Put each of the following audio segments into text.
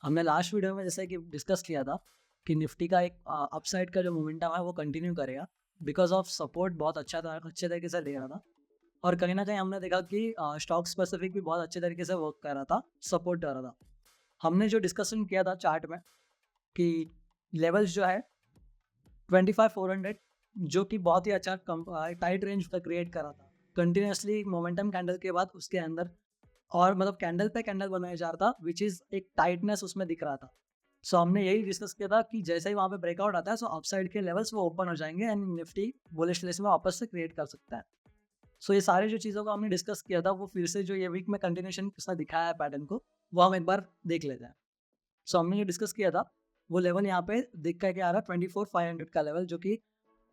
हमने last video में जैसे कि डिस्कस किया था कि निफ्टी का एक अपसाइड का जो मोमेंटम है वो कंटिन्यू करेगा बिकॉज ऑफ सपोर्ट बहुत अच्छा था, अच्छे तरीके से ले रहा था। और कहीं ना कहीं हमने देखा कि स्टॉक स्पेसिफिक भी बहुत अच्छे तरीके से वर्क कर रहा था, सपोर्ट कर रहा था। हमने जो डिस्कशन किया था चार्ट में कि लेवल्स जो है 25,400 जो कि बहुत ही अच्छा टाइट रेंज का क्रिएट कर रहा था कंटिन्यूसली मोमेंटम कैंडल के बाद उसके अंदर। और मतलब कैंडल पे कैंडल बनाया जा रहा था विच इज़ एक टाइटनेस उसमें दिख रहा था। सो हमने यही डिस्कस किया था कि जैसे ही वहाँ पे ब्रेकआउट आता है सो अपसाइड के लेवल्स वो ओपन हो जाएंगे एंड निफ्टी बुलिश लिस्ट में वापस से क्रिएट कर सकता है। सो ये सारी जो चीज़ों को हमने डिस्कस किया था वो फिर से जो ये वीक में कंटिन्यूशन उसने दिखाया है पैटर्न को, वो हम एक बार देख लेते हैं। सो हमने जो डिस्कस किया था वो लेवल यहाँ पे दिख के आ रहा है 24,500 का लेवल, जो कि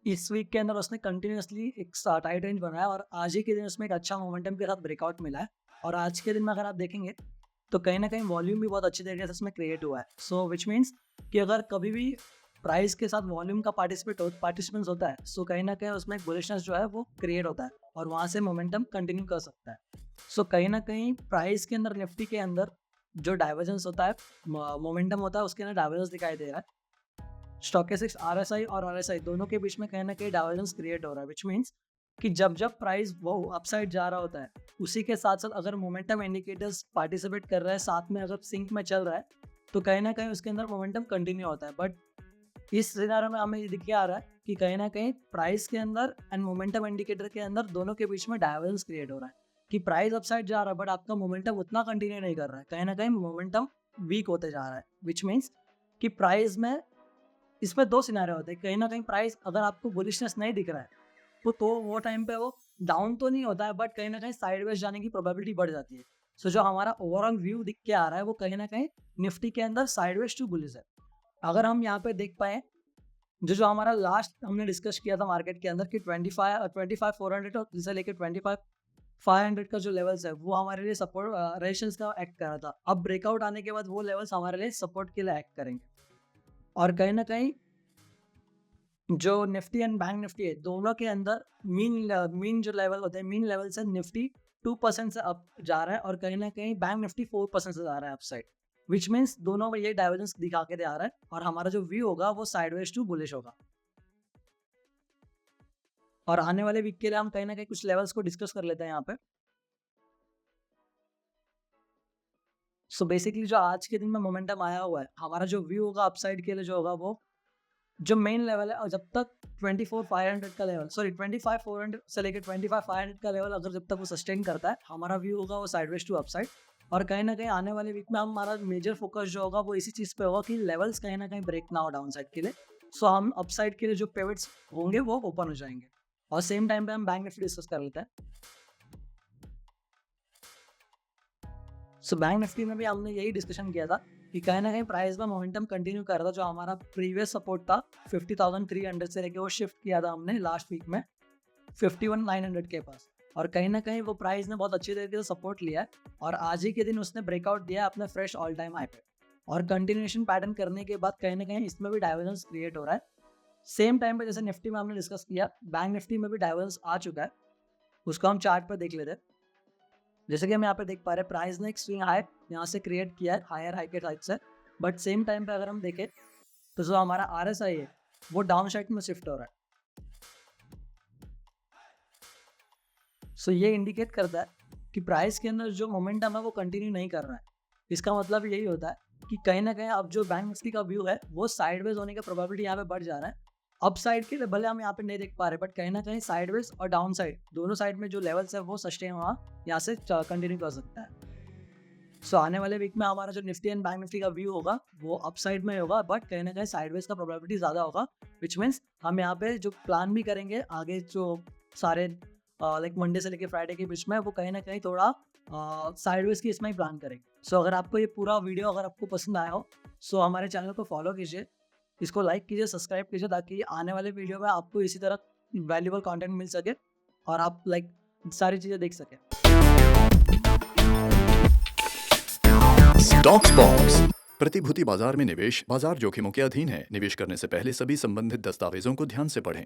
इस वीक के अंदर उसने कंटिन्यूसली एक टाइट रेंज बनाया और आज ही के दिन उसमें एक अच्छा मोमेंटम के साथ ब्रेकआउट मिला है। और आज के दिन में अगर आप देखेंगे तो कहीं ना कहीं वॉल्यूम भी बहुत अच्छी तरीके से इसमें क्रिएट हुआ है। सो विच मीन्स कि अगर कभी भी प्राइस के साथ वॉल्यूम का पार्टिसिपेंस होता है सो कहीं ना कहीं उसमें एक बुलिशनेस जो है वो क्रिएट होता है और वहाँ से मोमेंटम कंटिन्यू कर सकता है। सो कहीं ना कहीं प्राइस के अंदर निफ्टी के अंदर जो डाइवर्जेंस होता है, मोमेंटम होता है, उसके अंदर डाइवर्जेंस दिखाई दे रहा है। स्टॉकेस्टिक्स आरएसआई और आरएसआई दोनों के बीच में कहीं ना कहीं डाइवर्जेंस क्रिएट हो रहा है विच मीन्स कि जब जब प्राइस वो अपसाइड जा रहा होता है उसी के साथ साथ अगर मोमेंटम इंडिकेटर्स पार्टिसिपेट कर रहा है, साथ में अगर सिंक में चल रहा है तो कहीं ना कहीं उसके अंदर मोमेंटम कंटिन्यू होता है। बट इस सिनारियो में हमें ये दिख के आ रहा है कि कहीं ना कहीं प्राइस के अंदर एंड मोमेंटम इंडिकेटर के अंदर दोनों के बीच में डाइवर्जेंस क्रिएट हो रहा है कि प्राइस अपसाइड जा रहा है बट आपका मोमेंटम उतना कंटिन्यू नहीं कर रहा है, कहीं ना कहीं मोमेंटम वीक होते जा रहा है विच मीन्स कि प्राइस में इसमें दो सिनारे होते हैं। कहीं ना कहीं प्राइस अगर आपको बुलिशनेस नहीं दिख रहा है तो वो टाइम पे वो डाउन तो नहीं होता है बट कहीं ना कहीं साइडवेज जाने की प्रोबेबिलिटी बढ़ जाती है। सो जो हमारा ओवरऑल व्यू दिख के आ रहा है वो कहीं ना कहीं निफ्टी के अंदर साइडवेज टू बुलिश है। अगर हम यहाँ पे देख पाए जो हमारा लास्ट हमने डिस्कस किया था मार्केट के अंदर कि 25,400 और से लेकर 25,500 का जो लेवल्स है वो हमारे लिए सपोर्ट रेजिस्टेंस का एक्ट कर रहा था। अब ब्रेकआउट आने के बाद वो लेवल्स हमारे लिए सपोर्ट के लिए एक्ट करेंगे। और कहीं ना कहीं जो निफ्टी एंड बैंक निफ्टी है दोनों के अंदर मीन जो लेवल होते हैं, मीन लेवल से निफ्टी 2% से अप जा रहा है और कहीं ना कहीं बैंक निफ्टी 4% से जा रहा है अपसाइड विच मीन्स दोनों में ये डाइवर्जेंस दिखा के दे आ रहा है और हमारा जो व्यू होगा वो साइडवेज टू बुलिश होगा। और आने वाले वीक के लिए हम कहीं ना कहीं कुछ लेवल्स को डिस्कस कर लेते हैं यहाँ पे। सो बेसिकली जो आज के दिन में मोमेंटम आया हुआ है, हमारा जो व्यू होगा अपसाइड के लिए जो होगा वो जो मेन लेवल है और जब तक 24,500 का लेवल 25,400 से लेकर 25,500 का लेवल अगर जब तक वो सस्टेन करता है हमारा व्यू होगा वो साइडवेज टू अपसाइड। और कहीं ना कहीं आने वाले वीक में हमारा मेजर फोकस जो होगा वो इसी चीज़ पे होगा कि लेवल्स कहीं ना कहीं ब्रेक ना हो डाउन साइड के लिए। सो हम अपसाइड के लिए जो पिवट्स होंगे वो ओपन हो जाएंगे। और सेम टाइम पे हम बैंक निफ्टी डिस्कस कर लेते हैं। सो बैंक निफ्टी में भी हमने यही डिस्कशन किया था कि कहीं ना कहीं प्राइस में मोमेंटम कंटिन्यू कर रहा था। जो हमारा प्रीवियस सपोर्ट था 50,300 से लेके वो शिफ्ट किया था हमने लास्ट वीक में 51,900 के पास और कहीं ना कहीं वो प्राइस ने बहुत अच्छी तरीके से सपोर्ट लिया है और आज ही के दिन उसने ब्रेकआउट दिया अपने फ्रेश ऑल टाइम हाई पे और कंटिन्यूएशन पैटर्न करने के बाद कहीं ना कहीं इसमें भी डाइवर्जेंस क्रिएट हो रहा है। सेम टाइम पे जैसे निफ्टी में हमने डिस्कस किया बैंक निफ्टी में भी डाइवर्जेंस आ चुका है, उसको हम चार्ट पर देख लेते हैं। जैसे कि हम यहाँ पे देख पा रहे हैं प्राइस ने एक स्विंग हाई यहाँ से क्रिएट किया है हायर हाई के साइड से, बट सेम टाइम पे अगर हम देखें तो जो हमारा आरएसआई है वो डाउन साइड में शिफ्ट हो रहा है। सो ये इंडिकेट करता है कि प्राइस के अंदर जो मोमेंटम है वो कंटिन्यू नहीं कर रहा है। इसका मतलब यही होता है कि कहीं ना कहीं अब जो बैंक निफ्टी का व्यू है वो साइडवेज होने का प्रोबेबिलिटी यहाँ पे बढ़ जा रहा है। अप साइड के लिए भले हम यहाँ पे नहीं देख पा रहे बट कहीं ना कहीं साइडवेज और डाउन साइड दोनों साइड में जो लेवल्स है वो सस्टेन हुआ यहाँ से कंटिन्यू कर सकता है। सो आने वाले वीक में हमारा जो निफ्टी एंड बैंक निफ्टी का व्यू होगा वो अप साइड में होगा बट कहीं ना कहीं साइडवेज का प्रोबेबिलिटी ज़्यादा होगा विच मीन्स हम यहाँ पे जो प्लान भी करेंगे आगे जो सारे लाइक मंडे से लेकर फ्राइडे के बीच में वो कहीं ना कहीं थोड़ा साइडवेज की इसमें ही प्लान करेंगे। सो अगर आपको ये पूरा वीडियो अगर आपको पसंद आया हो सो हमारे चैनल को फॉलो कीजिए, इसको लाइक कीजिए, सब्सक्राइब कीजिए ताकि आने वाले वीडियो में आपको इसी तरह वैल्यूबल कंटेंट मिल सके और आप लाइक सारी चीज़ें देख सकें। स्टॉक्स बॉक्स प्रतिभूति बाजार में निवेश बाजार जोखिमों के अधीन है। निवेश करने से पहले सभी संबंधित दस्तावेजों को ध्यान से पढ़ें।